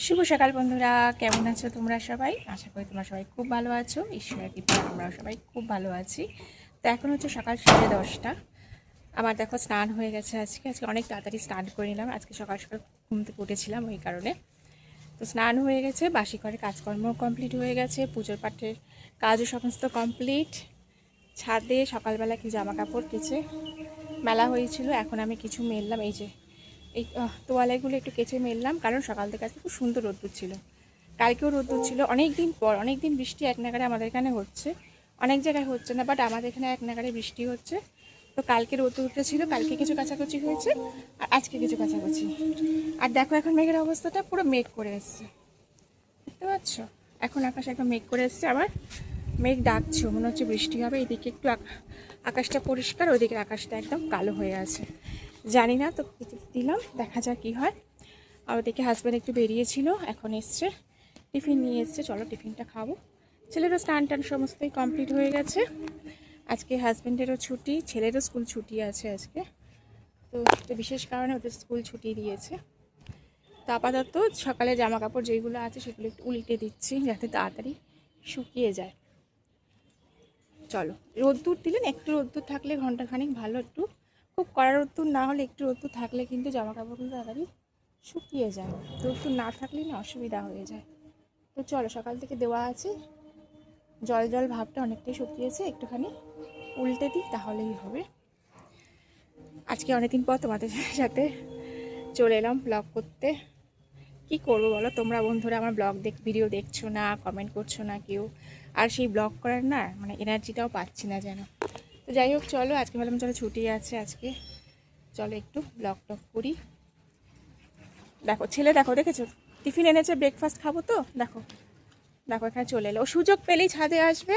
শুভ সকাল বন্ধুরা, কেমন আছো তোমরা সবাই? আশা করি তোমরা সবাই খুব ভালো আছো। ঈশ্বরের কৃপায় আমরাও সবাই খুব ভালো আছি। তো এখন হচ্ছে সকাল 10:30। আমার দেখো স্নান হয়ে গেছে। আজকে অনেক তাড়াতাড়ি স্নান করে নিলাম। আজকে সকাল সকাল ঘুম থেকে উঠেছিলাম ওই কারণে। তো স্নান হয়ে গেছে, বাসি ঘরের কাজকর্ম কমপ্লিট হয়ে গেছে, পুজোর পাঠের কাজও সমস্ত কমপ্লিট। ছাদে সকালবেলা কি জামা কাপড় কেচে মেলা হয়েছিল, এখন আমি কিছু মেললাম। এই তোয়ালেগুলো একটু কেচে মেললাম, কারণ সকাল থেকে আজকে খুব সুন্দর রোদ্দুর ছিল। কালকেও রোদ্দুর ছিল, অনেক দিন পর অনেক দিন বৃষ্টি এক নাগাড়ে আমাদের এখানে হচ্ছে। অনেক জায়গায় হচ্ছে না, বাট আমাদের এখানে এক নাগাড়ে বৃষ্টি হচ্ছে। তো কালকে রোদ্দুরটা ছিল, কালকে কিছু কাচাকুচি হয়েছে আর আজকে কিছু কাচাকুচি। আর দেখো এখন মেঘের অবস্থাটা পুরো মেঘ করে এসছে, দেখতে পাচ্ছ? এখন আকাশে একদম মেঘ করে এসছে, আবার মেঘ ডাকছে, মনে হচ্ছে বৃষ্টি হবে। এদিকে একটু আকাশটা পরিষ্কার, ওইদিকে আকাশটা একদম কালো হয়ে আছে। জানি না, তো দিলাম, দেখা যাক কী হয়। আর ওদিকে হাজব্যান্ড একটু বেরিয়েছিল, এখন এসছে, টিফিন নিয়ে এসছে। চলো টিফিনটা খাবো। ছেলেরও স্নান টান সমস্তই কমপ্লিট হয়ে গেছে। আজকে হাজব্যান্ডেরও ছুটি, ছেলেরও স্কুল ছুটি আছে আজকে। তো একটা বিশেষ কারণে ওদের স্কুল ছুটি দিয়েছে। তো আপাতত সকালে জামা কাপড় যেগুলো আছে সেগুলো একটু উল্টে দিচ্ছি, যাতে তাড়াতাড়ি শুকিয়ে যায়। চলো, রোদ্দুর দিলেন, একটু রোদ্দুর থাকলে ঘন্টাখানিক ভালো, একটু খুব কড়া রোদ্দুর না হলে একটু রোদ্দুর থাকলে কিন্তু জামা কাপড়গুলো তাড়াতাড়ি শুকিয়ে যায়। রোদ্দুর না থাকলেই না অসুবিধা হয়ে যায়। তো চলো, সকাল থেকে দেওয়া আছে, জল জল ভাবটা অনেকটাই শুকিয়েছে, একটুখানি উল্টে দিই তাহলেই হবে। আজকে অনেকদিন পর তোমাদের সাথে চলে এলাম ব্লগ করতে। কি করবো বলো, তোমরা বন্ধুরা আমার ভিডিও দেখছো না, কমেন্ট করছো না কেউ, আর সেই ব্লগ করার না মানে এনার্জিটাও পাচ্ছি না যেন। তো যাই হোক, চলো আজকে ভাবলাম চলো ছুটি আছে আজকে, চলো একটু ব্লগ টক করি। দেখো ছেলে, দেখো দেখেছো টিফিন এনেছে, ব্রেকফাস্ট খাবো তো। দেখো দেখো এখানে চলে এলো, ও সুযোগ পেলেই ছাদে আসবে,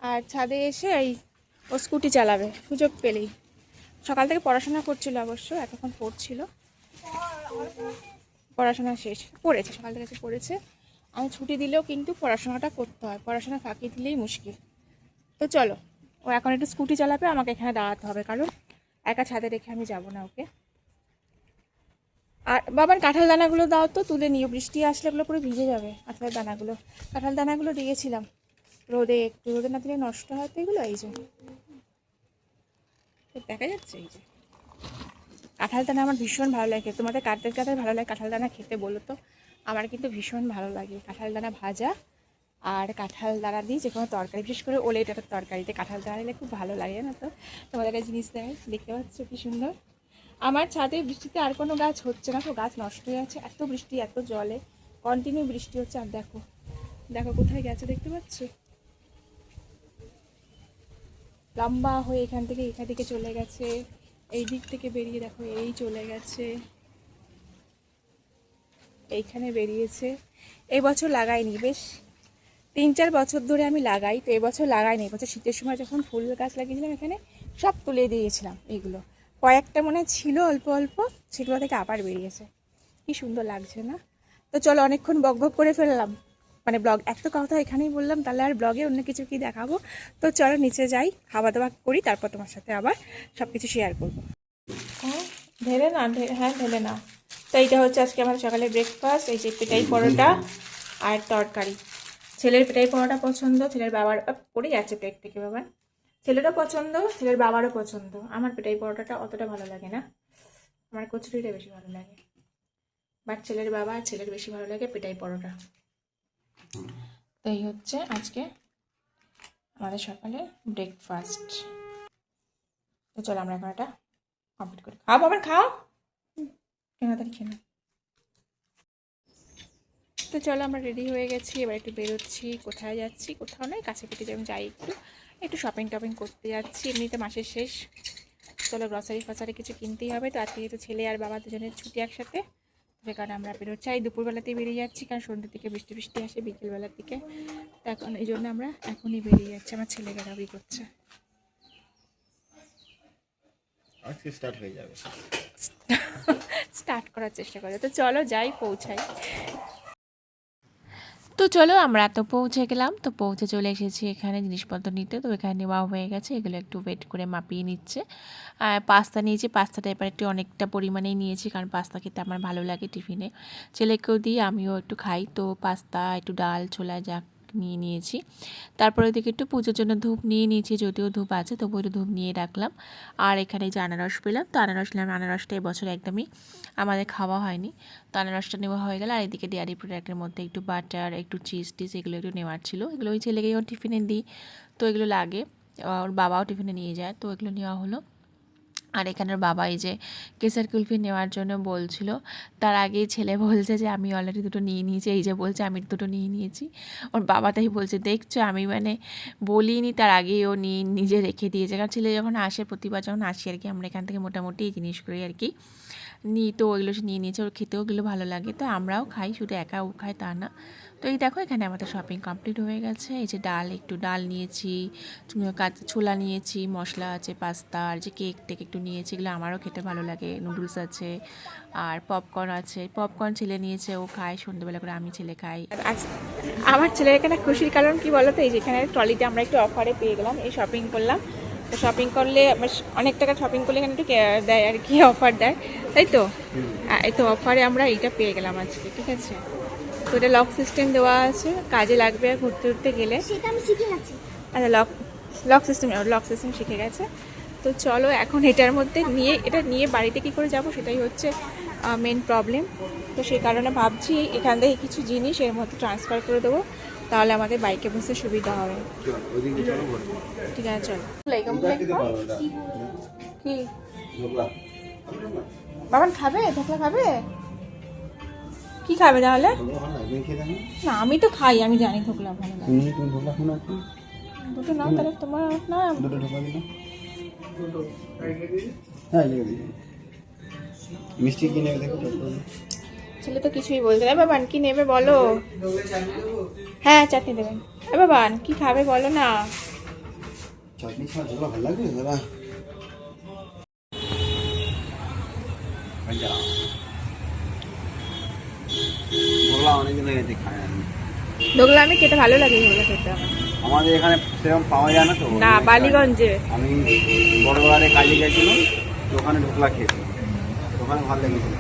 আর ছাদে এসে ও স্কুটি চালাবে সুযোগ পেলেই। সকাল থেকে পড়াশোনা করছিল, অবশ্য এতক্ষণ পড়ছিল, পড়াশোনা শেষ পড়েছে, সকাল থেকে পড়েছে। আমি ছুটি দিলেও কিন্তু পড়াশোনাটা করতে হয়, পড়াশোনা ফাঁকি দিলেই মুশকিল। তো চলো, ও এখন একটু স্কুটি চালাবে, আমাকে এখানে দাঁড়াতে হবে, কারণ একা ছাদে রেখে আমি যাব না ওকে। আর বাবার কাঁঠাল দানাগুলো দাও তো, তুলে নিও, বৃষ্টি আসলে এগুলো পুরো ভিজে যাবে। কাঁঠাল দানাগুলো দিয়েছিলাম রোদে, একটু রোদে না দিলে নষ্ট হয় তো এগুলো। এই যে দেখা যাচ্ছে, এই যে কাঁঠাল দানা আমার ভীষণ ভালো লাগে। তোমাদের কাদের কাদের ভালো লাগে কাঁঠাল দানা খেতে বলো তো? আমার কিন্তু ভীষণ ভালো লাগে কাঁঠাল দানা ভাজা, আর কাঁঠাল দানা দিয়ে যে কোনো তরকারি, বিশেষ করে ওলে ডাঁটার তরকারিতে কাঁঠাল দানা দিলে খুব ভালো লাগে না? তো তোমাদের একটা জিনিস দেয়, দেখতে পাচ্ছ কি সুন্দর। আমার ছাদে বৃষ্টিতে আর কোনো গাছ হচ্ছে না, তো গাছ নষ্ট হয়ে আছে, এত বৃষ্টি এত জলে কন্টিনিউ বৃষ্টি হচ্ছে। আর দেখো দেখো কোথায় গেছে, দেখতে পাচ্ছ? লম্বা হয়ে এখান থেকে চলে গেছে, এই দিক থেকে বেরিয়ে দেখো এই চলে গেছে, এইখানে বেরিয়েছে। এই বছর লাগাইনি, বেশ 3-4 বছর ধরে আমি লাগাই, তো এবছর লাগাইনি। এবছর শীতের সময় যখন ফুল গাছ লাগিয়েছিলাম এখানে, সব তুলে দিয়েছিলাম। এইগুলো কয়েকটা মনে ছিল অল্প অল্প, সেগুলো থেকে আবার বেরিয়েছে। কি সুন্দর লাগছে না? তো চলো, অনেকক্ষণ বক বক করে ফেললাম, মানে ব্লগ এত কথা এখানেই বললাম, তাহলে আর ব্লগে অন্য কিছু কি দেখাবো? তো চলো নিচে যাই, খাওয়া দাওয়া করি, তারপর তোমার সাথে আবার সব কিছু শেয়ার করবো। হ্যাঁ ঢেলে না, হ্যাঁ ঢেলে না। তো এইটা হচ্ছে আজকে আমার সকালে ব্রেকফাস্ট, এই যে পেটাই পরোটা আর তরকারি। ছেলের পেটাই পরোটা পছন্দ, ছেলের বাবার পড়ে যাচ্ছে প্লেট থেকে বাবার, ছেলেরও পছন্দ, ছেলের বাবারও পছন্দ। আমার পেটাই পরোটাটা অতটা ভালো লাগে না, আমার কচুরিটা বেশি ভালো লাগে, বাট ছেলের বাবা আর ছেলের বেশি ভালো লাগে পেটাই পরোটা। তো এই হচ্ছে আজকে আমাদের সকালে ব্রেকফাস্ট। তো চলো আমরা এখন এটা কমপ্লিট করি। খাও বাবার খাও, কেন তাড়াতাড়ি খেয়ে নাও। তো চলো আমরা রেডি হয়ে গেছি, এবার একটু বেরোচ্ছি। কোথায় যাচ্ছি? কোথাও নয়, কাছে পিঠে যেমন যাই, একটু একটু শপিং টপিং করতে যাচ্ছি। এমনিতে মাসের শেষ, চলো গ্রসারি ফসারি কিছু কিনতেই হবে। তো আজকে যেহেতু ছেলে আর বাবা দুজনের ছুটি একসাথে, যে কারণে আমরা বেরোচ্ছি। এই দুপুরবেলাতেই বেরিয়ে যাচ্ছি, কারণ সন্ধ্যের দিকে বৃষ্টি বৃষ্টি আসে বিকেলবেলার দিকে, এখন এই জন্য আমরা এখনই বেরিয়ে যাচ্ছি। আমার ছেলে গাড়ি করছে, আজকে স্টার্ট হয়ে যাবে। স্টার্ট করার চেষ্টা করে। তো চলো যাই, পৌঁছাই। তো চলো আমরা তো পৌঁছে গেলাম, তো পৌঁছে চলে এসেছি এখানে জিনিসপত্র নিতে। তো এখানে নেওয়া হয়ে গেছে, এগুলো একটু ওয়েট করে মাপিয়ে নিচ্ছে। আর পাস্তা নিয়েছি, পাস্তাটা এবার একটু অনেকটা পরিমাণেই নিয়েছি, কারণ পাস্তা খেতে আমার ভালো লাগে টিফিনে, ছেলেকেও দিই আমিও একটু খাই। তো পাস্তা একটু ডাল ছোলা যা নিয়ে নিয়েছি। তারপরে ওদিকে একটু পুজোর জন্য ধূপ নিয়ে নিয়েছি, যদিও ধূপ আছে তবু একটু ধূপ নিয়ে রাখলাম। আর এখানে যে আনারস পেলাম, তো আনারস নিলাম, আনারসটা এবছর একদমই আমাদের খাওয়া হয়নি, তো আনারসটা নেওয়া হয়ে গেল। আর এদিকে ডেয়ারি প্রোডাক্টের মধ্যে একটু বাটার একটু চিজ টিজ এগুলো একটু নেওয়ার ছিল, এগুলো ওই ছেলেকে যখন টিফিনে দিই তো এগুলো লাগে, ওর বাবাও টিফিনে নিয়ে যায়, তো এগুলো নেওয়া হলো। আর এখানের বাবা এই যে কেসার কুলফি নেওয়ার জন্য বলছিল, তার আগেই ছেলে বলছে যে আমি অলরেডি দুটো নিয়ে নিয়েছি, এই যে বলছে আমি দুটো নিয়ে নিয়েছি। ওর বাবা তাই বলছে, দেখছো আমি মানে বলিনি তার আগেই ও নিয়ে নিজে রেখে দিয়েছে, কারণ ছেলে যখন আসে প্রতিবার যখন আসি আর কি আমরা এখান থেকে মোটামুটি এই জিনিসগুলোই আর কি নিই, তো ওইগুলো সে নিয়ে নিয়েছে, ওর খেতেও ওগুলো ভালো লাগে, তো আমরাও খাই, শুধু একা ও খায় তা না। তো এই দেখো এখানে আমাদের শপিং কমপ্লিট হয়ে গেছে। এই যে ডাল একটু ডাল নিয়েছি, ছোলা নিয়েছি, মশলা আছে, পাস্তা আর যে কেক টেক একটু নিয়েছি, এগুলো আমারও খেতে ভালো লাগে, নুডলস আছে আর পপকর্ন আছে, পপকর্ন ছেলে নিয়েছে, ও খায় সন্ধ্যেবেলা করে, আমি ছেলে খাই। আচ্ছা, আমার ছেলের এখানে খুশির কারণ কি বলো তো, এই যেখানে ট্রলিতে আমরা একটু অফারে পেয়ে গেলাম, এই শপিং করলাম, তো শপিং করলে অনেক টাকা শপিং করলে এখানে একটু দেয় আর কি, অফার দেয়, তাই তো? এই তো অফারে আমরা এইটা পেয়ে গেলাম আজকে, ঠিক আছে। তো এটা লক সিস্টেম দেওয়া আছে, কাজে লাগবে ঘুরতে ঘুরতে গেলে। সেটা আমি শিখে গেছি। আচ্ছা, লক সিস্টেম শিখে গেছে। তো চলো এখন এটার মধ্যে নিয়ে, এটা নিয়ে বাড়িতে কী করে যাব সেটাই হচ্ছে মেন প্রবলেম। তো সেই কারণে ভাবছি এখান থেকে কিছু জিনিস এর মধ্যে ট্রান্সফার করে দেবো, তাহলে আমাদের বাইকে বসতে সুবিধা হবে। ঠিক আছে চলো। কি বাবান খাবে? ধোকলা খাবে? কি খাবে তাহলে? না আমি তো খাই, আমি জানি ধোকলা ভালো লাগে। দুটো নাও তাহলে তোমার, না মিষ্টি কিনে দেখো। ছেলে তো কিছুই বলছে না। বাবান কি নেবে বলো? হ্যাঁ চাটনি দেবেন। বাবান কি খাবে বলো না? চাটনি ছাড়া ঝোলা ভালো লাগবে দাদা? ঝোলা অনেকদিন হয়ে গেছে খাই আমি। ধোকলা আমি খেতে ভালো লাগে, ধোকলা খেতে আমার। আমাদের এখানে সেরকম পাওয়া যায় না তো। না বালিগঞ্জে আমি বড়বাজারে কাজে গেছিলাম, তো ওখানে ঢোকলা খেয়েছি, ওখানে ভালো লেগেছিল।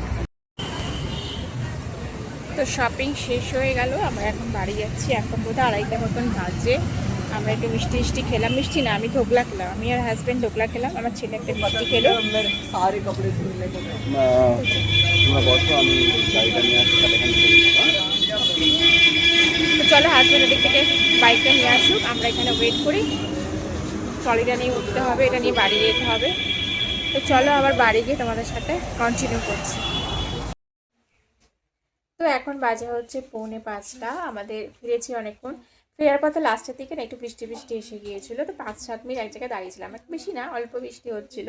তো শপিং শেষ হয়ে গেল, আমরা এখন বাড়ি যাচ্ছি, এখন বোধহয় 2:30 মতন বাজে। আমরা একটু মিষ্টি মিষ্টি খেলাম, মিষ্টি না আমি ধোকলা খেলাম, আমি আর হাজব্যান্ড ধোকলা খেলাম, আমার ছেলে একটা মিষ্টি খেলো। তোমরা বসো, আমি গাড়িটা নিয়ে আসছি, তাহলে এখানে চলে যাবো। তো চলো হাজব্যান্ড ওদিক থেকে বাইকটা নিয়ে আসুক, আমরা এখানে ওয়েট করি, ট্রলিটা নিয়ে উঠতে হবে, এটা নিয়ে বাড়ি যেতে হবে। তো চলো আবার বাড়ি গিয়ে তোমাদের সাথে কন্টিনিউ করছি। তো এখন বাজে হচ্ছে 4:45, আমাদের ফিরেছি অনেকক্ষণ, ফেরার পথে লাস্টের দিকে না একটু বৃষ্টি বৃষ্টি এসে গিয়েছিল, তো 5-7 মিনিট এক জায়গায় দাঁড়িয়েছিলাম, একটু বেশি না অল্প বৃষ্টি হচ্ছিল,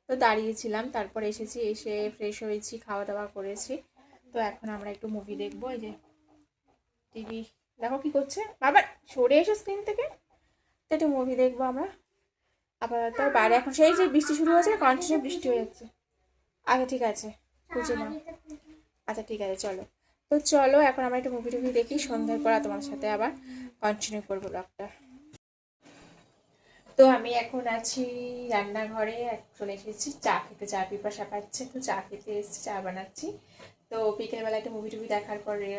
তো দাঁড়িয়েছিলাম, তারপর এসেছি, এসে ফ্রেশ হয়েছি, খাওয়া দাওয়া করেছি। তো এখন আমরা একটু মুভি দেখবো, এই যে টিভি দেখো কি করছে বাবা, সরে এসো স্ক্রিন থেকে, তো একটু মুভি দেখবো আমরা আপাতত। বাইরে এখন সেই যে বৃষ্টি শুরু হয়েছে, কন্টিনিউ বৃষ্টি হয়ে যাচ্ছে। আচ্ছা ঠিক আছে, বুঝে নাও। আচ্ছা ঠিক আছে চলো। তো চলো এখন আমরা একটু মুভি টুভি দেখি, সন্ধ্যার পর তোমাদের সাথে আবার কন্টিনিউ করবো ব্লগটা। তো আমি এখন আছি রান্নাঘরে, চলে এসেছি চা খেতে, চা পিপাসা পাচ্ছে, তো চা খেতে এসেছি, চা বানাচ্ছি। তো বিকেলবেলা একটা মুভি টুভি দেখার পরে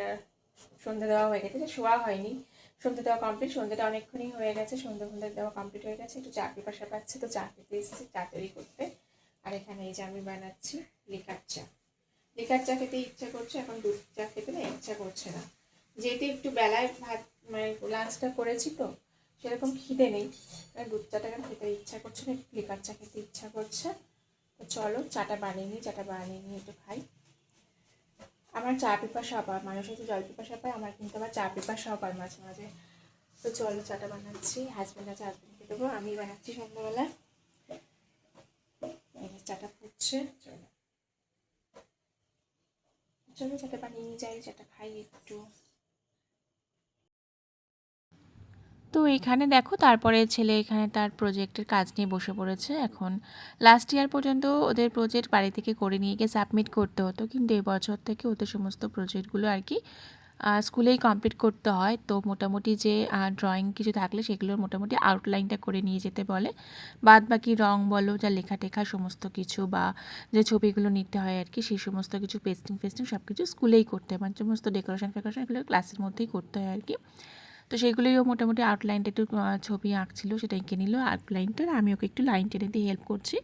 সন্ধ্যা দেওয়া হয়ে গেছে, শোয়া হয়নি, সন্ধ্যা দেওয়া কমপ্লিট, সন্ধ্যাটা অনেকক্ষণই হয়ে গেছে, সন্ধ্যা দেওয়া কমপ্লিট হয়ে গেছে, একটু চা পিপাসা পাচ্ছে, তো চা খেতে এসেছি, চা তৈরি করতে। আর এখানে এই যে আমি বানাচ্ছি লিকার চা, লিকার চা খেতে ইচ্ছা করছে, এখন দুধ চা খেতে না ইচ্ছা করছে না, যেহেতু একটু বেলায় ভাত মানে লাঞ্চটা করেছি, তো সেরকম খিদে নেই, দুধ চাটা খেতে ইচ্ছা করছে না, লিকার চা খেতে ইচ্ছা করছে। তো চলো চাটা বানিয়ে নিই, চাটা বানিয়ে নিয়ে একটু খাই। আমার চা পিপাসা পায়, মানুষের তো জল পিপাসা পায়, আমার কিন্তু আবার চা পিপাসাও পায় মাঝে মাঝে। তো চলো চাটা বানাচ্ছি, হাজব্যান্ড আছে হাজব্যান্ডকে দেবো, আমি বানাচ্ছি সন্ধ্যাবেলা, চাটা ফুটছে, চলো চলো চাটা বানিয়ে নিয়ে যাই, চাটা খাই একটু। তো এখানে দেখো তারপরে ছেলে এখানে তার প্রজেক্টের কাজ নিয়ে বসে পড়েছে, এখন লাস্ট ইয়ার পর্যন্ত ওদের প্রজেক্ট বাড়ি থেকে করে নিয়ে গিয়ে সাবমিট করতে হতো, কিন্তু এবছর থেকে ওদের সমস্ত প্রজেক্টগুলো আর কি স্কুলেই কমপ্লিট করতে হয়। তো মোটামুটি যে ড্রয়িং কিছু থাকলে সেগুলোর মোটামুটি আউটলাইনটা করে নিয়ে যেতে বলে। বাদ বাকি রং বলো, যা লেখা টেখা সমস্ত কিছু বা যে ছবিগুলো নিতে হয় আর কি, সেই সমস্ত কিছু পেস্টিং ফেস্টিং সব কিছু স্কুলেই করতে হয়। মানে সমস্ত ডেকোরেশন ফেকোরেশন এগুলো ক্লাসের মধ্যেই করতে হয় আর কি। তো সেইগুলোইও মোটামুটি আউটলাইনটা একটু ছবি আঁকছিল, সেটা এঁকে নিল আউটলাইনটা। আমি ওকে একটু লাইন টেনে দিয়ে হেল্প করছি।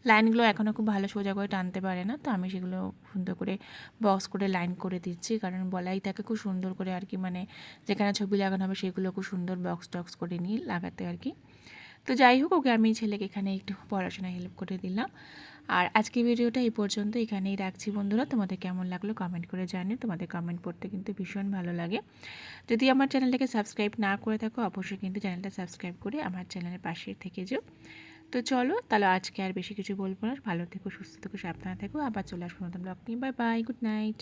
লাইনগুলো এখনও খুব ভালো সোজা করে টানতে পারে না, তো আমি সেগুলো সুন্দর করে বক্স করে লাইন করে দিচ্ছি, কারণ বলাই থাকে খুব সুন্দর করে আর কি, মানে যেখানে ছবি লাগানো হবে সেগুলো খুব সুন্দর বক্স টক্স করে নিয়ে লাগাতে আর কি। তো যাই হোক, ওকে আমি ছেলেকে এখানে একটু পড়াশোনায় হেল্প করে দিলাম। আর আজকে ভিডিওটা এই পর্যন্ত এখানেই রাখছি বন্ধুরা। তোমাদের কেমন লাগলো কমেন্ট করে জানিও। তোমাদের কমেন্ট পড়তে কিন্তু ভীষণ ভালো লাগে। যদি আমার চ্যানেলটাকে সাবস্ক্রাইব না করে থাকো, অবশ্যই কিন্তু চ্যানেলটা সাবস্ক্রাইব করে আমার চ্যানেলের পাশে থেকে যাও। তো চলো তাহলে আজকে আর বেশি কিছু বলবো না। ভালো থেকো, সুস্থ থেকো, সাবধানে থেকো। আবার চলে আসবো নতুন ব্লগ নিয়ে। Bye bye, good night.